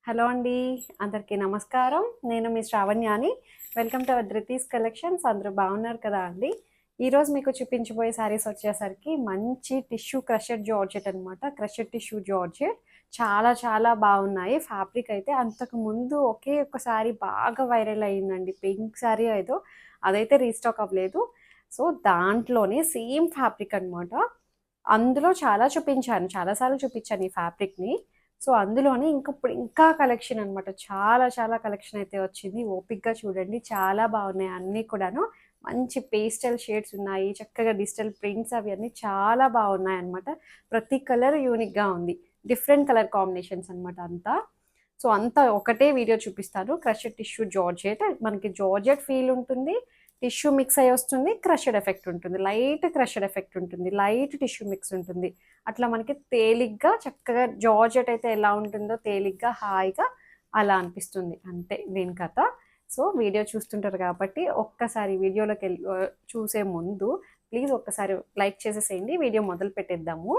Hello అండి. అందరికీ నమస్కారం. నేను మీ శ్రావణ్యాని. Welcome to our Dhruti's collections. అందరూ బాగున్నారు కదా అండి? ఈరోజు మీకు చూపించబోయే శారీస్ వచ్చేసరికి మంచి టిష్యూ క్రషెడ్ జార్జెట్ అనమాట. క్రషెడ్ టిష్యూ జార్జెట్ చాలా చాలా బాగున్నాయి. ఫ్యాబ్రిక్ అయితే అంతకు ముందు ఒకే ఒక శారీ బాగా వైరల్ అయ్యిందండి. పింక్ శారీ ఏదో అదైతే రీస్టాక్ అవ్వలేదు. సో దాంట్లోనే సేమ్ ఫ్యాబ్రిక్ అనమాట. అందులో చాలా చూపించాను, చాలాసార్లు చూపించాను ఈ ఫ్యాబ్రిక్ని. సో అందులోనే ఇప్పుడు ఇంకా కలెక్షన్ అనమాట. చాలా చాలా కలెక్షన్ అయితే వచ్చింది. ఓపిక్గా చూడండి, చాలా బాగున్నాయి అన్నీ కూడాను. మంచి పేస్టల్ షేడ్స్ ఉన్నాయి, చక్కగా డిజిటల్ ప్రింట్స్ అవి అన్నీ చాలా బాగున్నాయి అనమాట. ప్రతి కలర్ యూనిక్గా ఉంది, డిఫరెంట్ కలర్ కాంబినేషన్స్ అనమాట అంతా. సో అంతా ఒకటే వీడియో చూపిస్తాను. క్రషెడ్ టిష్యూ జార్జెట్, మనకి జార్జెట్ ఫీల్ ఉంటుంది, టిష్యూ మిక్స్ అయ్యి వస్తుంది, క్రషెడ్ ఎఫెక్ట్ ఉంటుంది, లైట్ క్రషెడ్ ఎఫెక్ట్ ఉంటుంది, లైట్ టిష్యూ మిక్స్ ఉంటుంది. అట్లా మనకి తేలిగ్గా చక్కగా జార్జెట్ అయితే ఎలా ఉంటుందో తేలిగ్గా హాయిగా అలా అనిపిస్తుంది. అంతే దీని కథ. సో వీడియో చూస్తుంటారు కాబట్టి ఒక్కసారి వీడియోలోకి వెళ్ళి చూసే ముందు ప్లీజ్ ఒక్కసారి లైక్ చేసేసేయండి. వీడియో మొదలు పెట్టేద్దాము.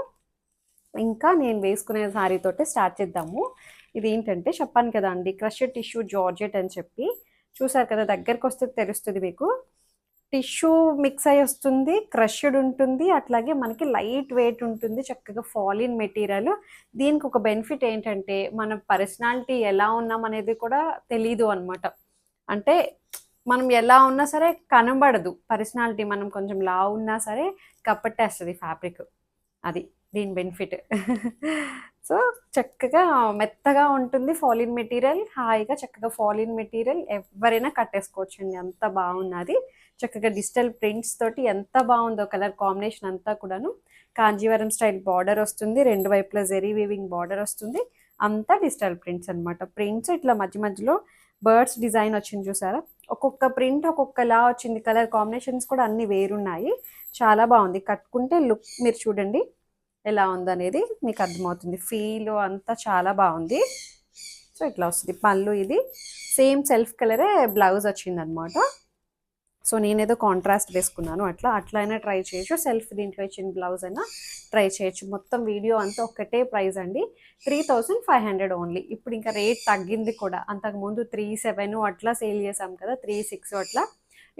ఇంకా నేను వేసుకునే శారీతోటే స్టార్ట్ చేద్దాము. ఇది ఏంటంటే చెప్పాను కదా అండి, క్రషెడ్ టిష్యూ జార్జెట్ అని చెప్పి. చూసారు కదా, దగ్గరకు వస్తే తెలుస్తుంది మీకు. టిష్యూ మిక్స్ అయి వస్తుంది, క్రష్డ్ ఉంటుంది, అట్లాగే మనకి లైట్ వెయిట్ ఉంటుంది, చక్కగా ఫాలిన్ మెటీరియల్. దీనికి ఒక బెనిఫిట్ ఏంటంటే మన పర్సనాలిటీ ఎలా ఉన్నాం అనేది కూడా తెలీదు అనమాట. అంటే మనం ఎలా ఉన్నా సరే కనబడదు పర్సనాలిటీ. మనం కొంచెం లావు ఉన్నా సరే కప్పట్టేస్తుంది ఫ్యాబ్రిక్. అది దీని బెనిఫిట్. సో చక్కగా మెత్తగా ఉంటుంది ఫాలిన్ మెటీరియల్, హాయిగా చక్కగా ఫాలిన్ మెటీరియల్ ఎవరైనా కట్టేసుకోవచ్చండి, అంత బాగున్నది. చక్కగా డిజిటల్ ప్రింట్స్ తోటి ఎంత బాగుందో కలర్ కాంబినేషన్ అంతా కూడాను. కాంజీవరం స్టైల్ బార్డర్ వస్తుంది, రెండు వైపులా జెరీ వీవింగ్ బార్డర్ వస్తుంది, అంతా డిజిటల్ ప్రింట్స్ అనమాట. ప్రింట్స్ ఇట్లా మధ్య మధ్యలో బర్డ్స్ డిజైన్ వచ్చింది చూసారా, ఒక్కొక్క ప్రింట్ ఒక్కొక్కలా వచ్చింది. కలర్ కాంబినేషన్స్ కూడా అన్ని వేరున్నాయి, చాలా బాగుంది. కట్టుకుంటే లుక్ మీరు చూడండి ఎలా ఉందనేది మీకు అర్థమవుతుంది. ఫీల్ అంతా చాలా బాగుంది. సో ఇట్లా వస్తుంది పళ్ళు. ఇది సేమ్ సెల్ఫ్ కలరే బ్లౌజ్ వచ్చింది అనమాట. సో నేనేదో కాంట్రాస్ట్ వేసుకున్నాను, అట్లా అయినా ట్రై చేయొచ్చు. సెల్ఫ్ దీంట్లో ఇచ్చిన బ్లౌజ్ అయినా ట్రై చేయొచ్చు. మొత్తం వీడియో అంతా ఒక్కటే ప్రైస్ అండి, 3500 ఓన్లీ. ఇప్పుడు ఇంకా రేట్ తగ్గింది కూడా. అంతకుముందు 37 అట్లా సేల్ చేసాం కదా, 36 అట్లా.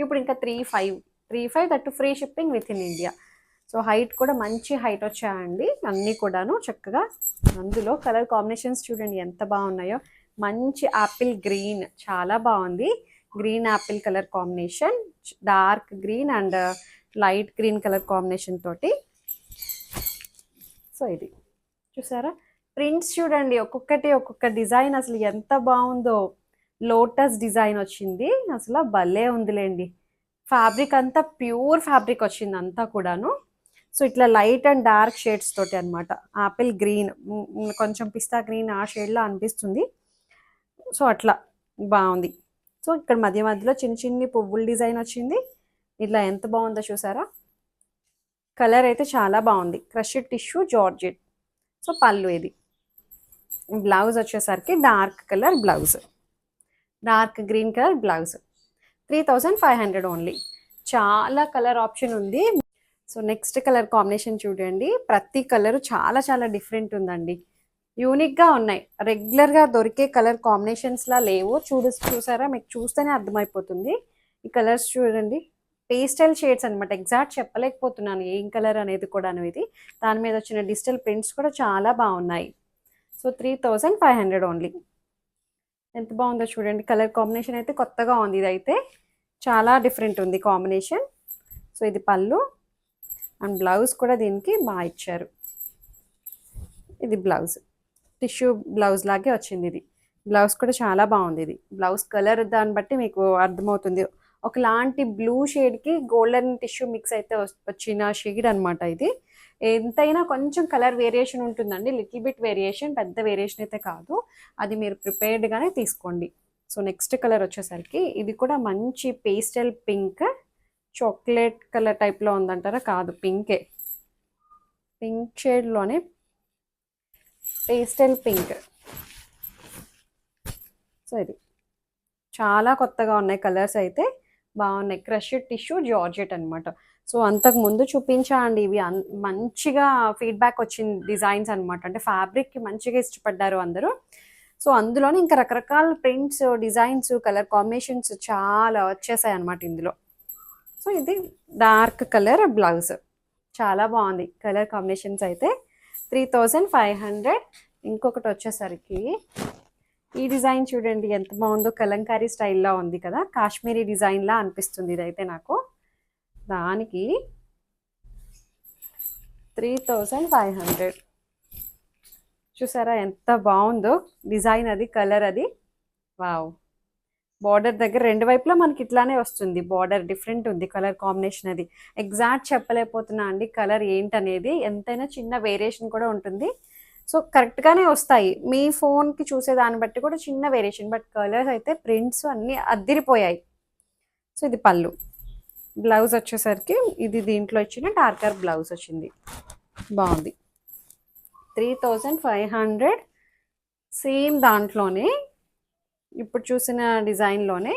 ఇప్పుడు ఇంకా 35 that free shipping with in India. So height కూడా మంచి హైట్ వచ్చాయండి అన్నీ కూడాను చక్కగా. అందులో కలర్ కాంబినేషన్స్ చూడండి ఎంత బాగున్నాయో. మంచి యాపిల్ గ్రీన్, చాలా బాగుంది. Green Apple colour combination, dark green and light green colour combination తోటి. సో ఇది చూసారా, ప్రింట్స్ చూడండి, ఒక్కొక్కటి ఒక్కొక్క డిజైన్ అసలు ఎంత బాగుందో. లోటస్ డిజైన్ వచ్చింది, అసలు భలే ఉందిలేండి. ఫ్యాబ్రిక్ అంతా ప్యూర్ ఫ్యాబ్రిక్ వచ్చింది అంతా కూడాను. సో ఇట్లా లైట్ అండ్ డార్క్ షేడ్స్ తోటి అనమాట. ఆపిల్ గ్రీన్, కొంచెం పిస్తా గ్రీన్ ఆ షేడ్లో అనిపిస్తుంది. సో అట్లా బాగుంది. సో ఇక్కడ మధ్య మధ్యలో చిన్న చిన్ని పువ్వుల డిజైన్ వచ్చింది. ఇట్లా ఎంత బాగుందో చూసారా. కలర్ అయితే చాలా బాగుంది, క్రషెడ్ టిష్యూ జార్జెట్. సో పళ్ళు ఇది. బ్లౌజ్ వచ్చేసరికి dark colour blouse, dark green colour blouse. 3500 only. చాలా కలర్ ఆప్షన్ ఉంది. సో నెక్స్ట్ కలర్ కాంబినేషన్ చూడండి, ప్రతి కలర్ చాలా చాలా డిఫరెంట్ ఉందండి, యూనిక్గా ఉన్నాయి. రెగ్యులర్గా దొరికే కలర్ కాంబినేషన్స్లా లేవు. చూసారా, మీకు చూస్తేనే అర్థమైపోతుంది. ఈ కలర్స్ చూడండి, పేస్టల్ షేడ్స్ అనమాట. ఎగ్జాక్ట్ చెప్పలేకపోతున్నాను ఏం కలర్ అనేది కూడాను. ఇది దాని మీద వచ్చిన డిజిటల్ ప్రింట్స్ కూడా చాలా బాగున్నాయి. So 3500 only. ఎంత బాగుందో చూడండి. కలర్ కాంబినేషన్ అయితే కొత్తగా ఉంది, ఇది అయితే చాలా డిఫరెంట్ ఉంది కాంబినేషన్. సో ఇది పళ్ళు అండ్ బ్లౌజ్ కూడా దీనికి బాగా ఇచ్చారు. ఇది బ్లౌజ్, టిష్యూ బ్లౌజ్ లాగే వచ్చింది. ఇది బ్లౌజ్ కూడా చాలా బాగుంది. ఇది బ్లౌజ్ కలర్ దాన్ని బట్టి మీకు అర్థమవుతుంది. ఒకలాంటి బ్లూ షేడ్కి గోల్డెన్ టిష్యూ మిక్స్ అయితే వచ్చిన షేడ్ అనమాట. ఇది ఎంతైనా కొంచెం కలర్ వేరియేషన్ ఉంటుందండి, లిటిల్ బిట్ వేరియేషన్, పెద్ద వేరియేషన్ అయితే కాదు. అది మీరు ప్రిపేర్డ్గానే తీసుకోండి. సో నెక్స్ట్ కలర్ వచ్చేసరికి ఇది కూడా మంచి పేస్టల్ పింక్, చాక్లెట్ కలర్ టైప్లో ఉందంటారా, కాదు పింకే, పింక్ షేడ్లోనే పేస్టల్ పింక్. సో ఇది చాలా కొత్తగా ఉన్నాయి, కలర్స్ అయితే బాగున్నాయి. క్రషెడ్ టిష్యూ జార్జెట్ అనమాట. సో అంతకు ముందు చూపించా అండి, ఇవి మంచిగా ఫీడ్బ్యాక్ వచ్చింది డిజైన్స్ అనమాట. అంటే ఫ్యాబ్రిక్కి మంచిగా ఇష్టపడ్డారు అందరూ. సో అందులోనే ఇంకా రకరకాల ప్రింట్స్, డిజైన్స్, కలర్ కాంబినేషన్స్ చాలా వచ్చేసాయి అనమాట ఇందులో. సో ఇది డార్క్ కలర్ బ్లౌజ్, చాలా బాగుంది కలర్ కాంబినేషన్స్ అయితే. 3500. ఇంకొకటి వచ్చేసరికి ఈ డిజైన్ చూడండి ఎంత బాగుందో, కలంకారీ స్టైల్లో ఉంది కదా, కాశ్మీరీ డిజైన్లా అనిపిస్తుంది ఇదైతే నాకు. దానికి 3500. చూసారా ఎంత బాగుందో డిజైన్, అది కలర్ అది. వావ్. బార్డర్ దగ్గర రెండు వైపులా మనకి ఇట్లానే వస్తుంది, బార్డర్ డిఫరెంట్ ఉంది, కలర్ కాంబినేషన్ అది ఎగ్జాక్ట్ చెప్పలేకపోతున్నా అండి కలర్ ఏంటనేది. ఎంతైనా చిన్న వేరియేషన్ కూడా ఉంటుంది. సో కరెక్ట్గానే వస్తాయి, మీ ఫోన్కి చూసే దాన్ని బట్టి కూడా చిన్న వేరియేషన్, బట్ కలర్స్ అయితే ప్రింట్స్ అన్నీ అద్దిరిపోయాయి. సో ఇది పళ్ళు. బ్లౌజ్ వచ్చేసరికి ఇది దీంట్లో ఇచ్చిన డార్కర్ బ్లౌజ్ వచ్చింది, బాగుంది. 3500. సేమ్ దాంట్లోనే ఇప్పుడు చూసిన డిజైన్లోనే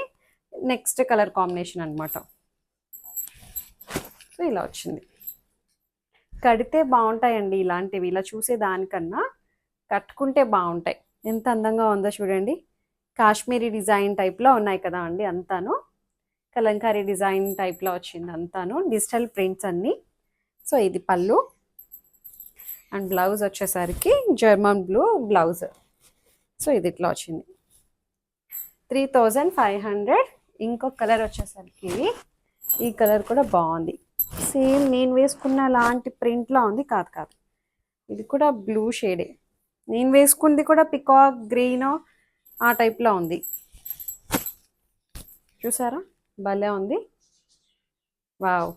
నెక్స్ట్ కలర్ కాంబినేషన్ అనమాట. సో ఇలా వచ్చింది. కడితే బాగుంటాయండి ఇలాంటివి, ఇలా చూసే దానికన్నా కట్టుకుంటే బాగుంటాయి. ఎంత అందంగా ఉందో చూడండి, కాశ్మీరీ డిజైన్ టైప్లో ఉన్నాయి కదా అండి, అంతాను కలంకారీ డిజైన్ టైప్లో వచ్చింది, అంతాను డిజిటల్ ప్రింట్స్ అన్నీ. సో ఇది పళ్ళు అండ్ బ్లౌజ్ వచ్చేసరికి జర్మన్ బ్లూ బ్లౌజ్. సో ఇది ఇట్లా వచ్చింది 3500. ఇంకొక కలర్ వచ్చేసరికి ఈ కలర్ కూడా బాగుంది, సేమ్ నేను వేసుకున్న లాంటి ప్రింట్లో ఉంది, కాదు కాదు ఇది కూడా బ్లూ షేడే, నేను వేసుకుంది కూడా పికాక్ గ్రీన్ ఆ టైప్లో ఉంది. చూసారా భలే ఉంది. వావ్.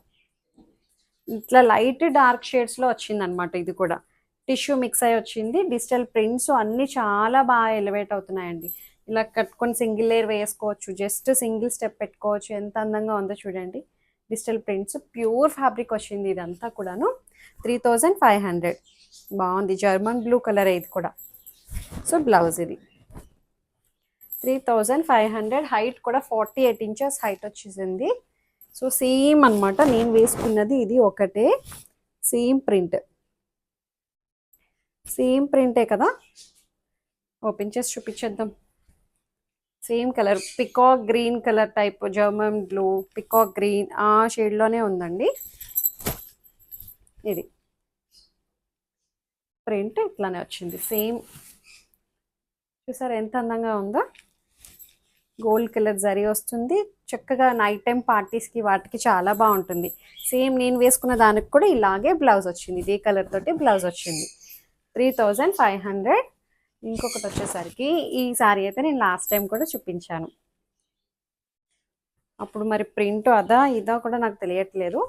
ఇట్లా లైట్ డార్క్ షేడ్స్లో వచ్చింది అనమాట. ఇది కూడా టిష్యూ మిక్స్ అయి వచ్చింది, డిజిటల్ ప్రింట్స్ అన్నీ చాలా బాగా ఎలివేట్ అవుతున్నాయండి. ఇలా కట్టుకొని సింగిల్ లేయర్ వేసుకోవచ్చు, జస్ట్ సింగిల్ స్టెప్ పెట్టుకోవచ్చు, ఎంత అందంగా ఉందో చూడండి. డిజిటల్ ప్రింట్స్ ప్యూర్ ఫ్యాబ్రిక్ వచ్చింది ఇదంతా కూడాను. 3500. బాగుంది, జర్మన్ బ్లూ కలర్ ఇది కూడా. సో బ్లౌజ్ ఇది 3500. హైట్ కూడా 48 ఇంచెస్ హైట్ వచ్చేసింది. సో సేమ్ అనమాట, నేను వేసుకున్నది ఇది ఒకటే, సేమ్ ప్రింటే కదా. ఓపెన్ చేసి చూపించేద్దాం. Same colour peacock green colour type, German blue peacock green ఆ షేడ్లోనే ఉందండి. ఇది ప్రింట్ ఇట్లానే వచ్చింది సేమ్. చూసారా ఎంత అందంగా ఉందో, గోల్డ్ కలర్ జరీ వస్తుంది, చక్కగా నైట్ టైం పార్టీస్కి వాటికి చాలా బాగుంటుంది. సేమ్ నేను వేసుకున్న దానికి కూడా ఇలాగే బ్లౌజ్ వచ్చింది, ఇదే కలర్ తోటి బ్లౌజ్ వచ్చింది. 3500. ఇంకొకటి వచ్చేసరికి ఈ సారీ అయితే నేను లాస్ట్ టైం కూడా చూపించాను, అప్పుడు మరి ప్రింట్ అదా ఇదా కూడా నాకు తెలియట్లేదు.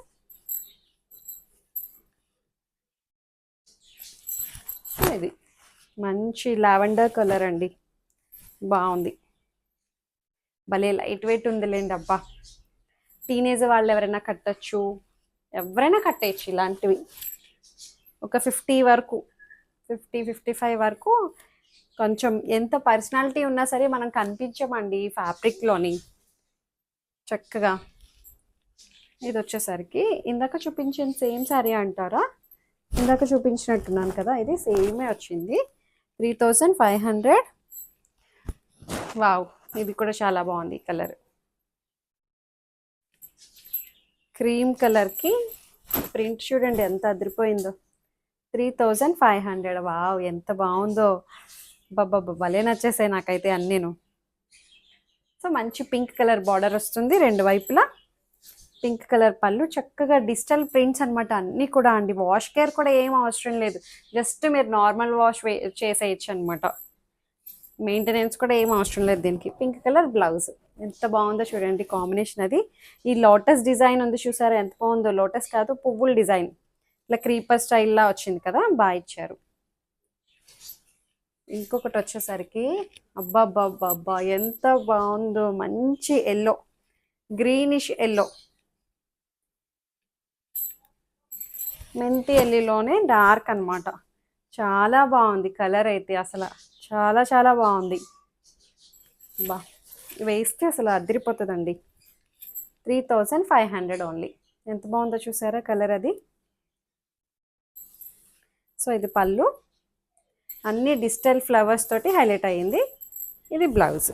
ఇది మంచి లావెండర్ కలర్ అండి, బాగుంది, భలే లైట్ వెయిట్ ఉందిలేండి. అబ్బా, టీనేజ్ వాళ్ళు ఎవరైనా కట్టచ్చు, ఎవరైనా కట్టేయచ్చు ఇలాంటివి. ఒక 50 వరకు, 50-55 వరకు కొంచెం ఎంత పర్సనాలిటీ ఉన్నా సరే మనం కనిపించమండి ఫ్యాబ్రిక్లోని చక్కగా. ఇది వచ్చేసరికి ఇందాక చూపించిన సేమ్ శారీ అంటారా, ఇందాక చూపించినట్టున్నాను కదా, ఇది సేమే వచ్చింది. 3500. వావ్, ఇది కూడా చాలా బాగుంది కలర్, క్రీమ్ కలర్కి ప్రింట్ చూడండి ఎంత అదిరిపోయిందో. 3500. వావ్ ఎంత బాగుందో, బాబా భలే నచ్చేసాయి నాకైతే అన్నీను. సో మంచి పింక్ కలర్ బార్డర్ వస్తుంది రెండు వైపులా, పింక్ కలర్ పళ్ళు, చక్కగా డిజిటల్ ప్రింట్స్ అనమాట అన్నీ కూడా అండి. వాష్ కేర్ కూడా ఏం అవసరం లేదు, జస్ట్ మీరు నార్మల్ వాష్ చేసేయచ్చు అనమాట, మెయింటెనెన్స్ కూడా ఏం అవసరం లేదు దీనికి. పింక్ కలర్ బ్లౌజ్ ఎంత బాగుందో చూడండి కాంబినేషన్. అది ఈ లోటస్ డిజైన్ ఉంది చూసారా ఎంత బాగుందో, లోటస్ కాదు పువ్వుల డిజైన్, ఇట్లా క్రీపర్ స్టైల్లా వచ్చింది కదా, బాగా ఇచ్చారు. ఇంకొకటి వచ్చేసరికి అబ్బా ఎంత బాగుందో, మంచి ఎల్లో, గ్రీనిష్ ఎల్లో, మెంతి ఎల్లోనే డార్క్ అనమాట, చాలా బాగుంది కలర్ అయితే, అసలు చాలా చాలా బాగుంది. బా వేస్తే అసలు అదిరిపోతుందండి. 3500 ఓన్లీ. ఎంత బాగుందో చూసారా కలర్ అది. సో ఇది పళ్ళు, అన్ని డిజిటల్ ఫ్లవర్స్ తోటి హైలైట్ అయ్యింది. ఇది బ్లౌజ్.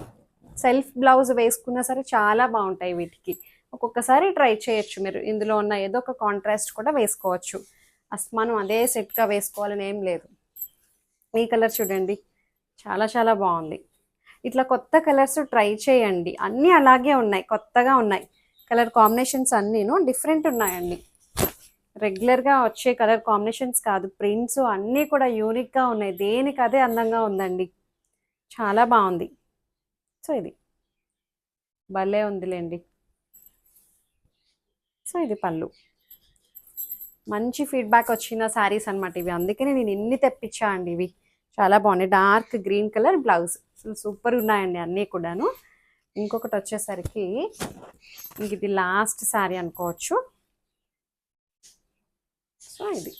సెల్ఫ్ బ్లౌజ్ వేసుకున్నా సరే చాలా బాగుంటాయి వీటికి. ఒక్కొక్కసారి ట్రై చేయొచ్చు మీరు. ఇందులో ఉన్న ఏదో ఒక కాంట్రాస్ట్ కూడా వేసుకోవచ్చు. మనం అదే సెట్గా వేసుకోవాలని ఏం లేదు. ఈ కలర్ చూడండి, చాలా చాలా బాగుంది. ఇట్లా కొత్త కలర్స్ ట్రై చేయండి. అన్నీ అలాగే ఉన్నాయి, కొత్తగా ఉన్నాయి. కలర్ కాంబినేషన్స్ అన్నీను డిఫరెంట్ ఉన్నాయండి. రెగ్యులర్గా వచ్చే కలర్ కాంబినేషన్స్ కాదు, ప్రింట్స్ అన్నీ కూడా యూనిక్గా ఉన్నాయి. దేనికి అదే అందంగా ఉందండి, చాలా బాగుంది. సో ఇది భలే ఉందిలేండి. సో ఇది పళ్ళు. మంచి ఫీడ్బ్యాక్ వచ్చిన శారీస్ అనమాట ఇవి, అందుకనే నేను ఇన్ని తెప్పించా అండి. ఇవి చాలా బాగున్నాయి. డార్క్ గ్రీన్ కలర్ బ్లౌజ్, అసలు సూపర్ ఉన్నాయండి అన్నీ కూడాను. ఇంకొకటి వచ్చేసరికి ఇది లాస్ట్ శారీ అనుకోవచ్చు. సో ఇది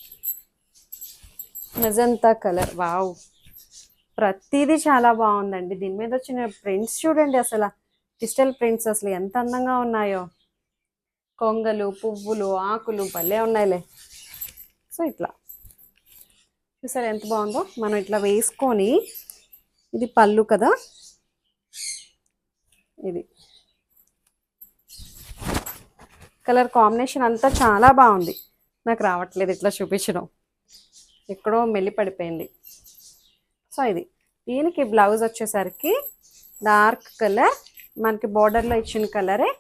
మెజంతా కలర్. వావ్, ప్రతిదీ చాలా బాగుందండి. దీని మీద వచ్చిన ప్రింట్స్ చూడండి, అసలు డిజిటల్ ప్రింట్స్ అసలు ఎంత అందంగా ఉన్నాయో. కొంగలు, పువ్వులు, ఆకులు భలే ఉన్నాయిలే. సో ఇట్లా చూసారు ఎంత బాగుందో. మనం ఇట్లా వేసుకొని, ఇది పళ్ళు కదా, ఇది కలర్ కాంబినేషన్ అంతా చాలా బాగుంది. నాకు రావట్లేదు ఇట్లా చూపించడం, ఎక్కడో మెల్లి పడిపోయింది. సో ఇది దీనికి బ్లౌజ్ వచ్చేసరికి డార్క్ కలర్, మనకి బార్డర్లో ఇచ్చిన కలరే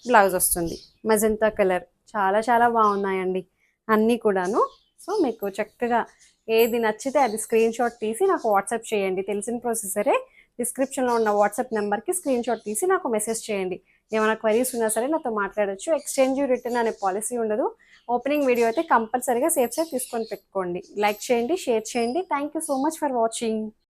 బ్లౌజ్ వస్తుంది. మెజంతా కలర్, చాలా చాలా బాగున్నాయండి అన్నీ కూడాను. సో మీకు చక్కగా ఏది నచ్చితే అది స్క్రీన్ షాట్ తీసి నాకు వాట్సాప్ చేయండి. తెలిసిన ప్రొసెసరే. డిస్క్రిప్షన్లో ఉన్న వాట్సాప్ నెంబర్కి స్క్రీన్ షాట్ తీసి నాకు మెసేజ్ చేయండి. ఏమైనా క్వరీస్ ఉన్నా సరే నాతో మాట్లాడచ్చు. ఎక్స్చేంజ్ రిటర్న్ అనే పాలసీ ఉండదు. ఓపెనింగ్ వీడియో అయితే కంపల్సరీగా సేఫ్ తీసుకొని పెట్టుకోండి. లైక్ చేయండి, షేర్ చేయండి. Thank you so much for watching.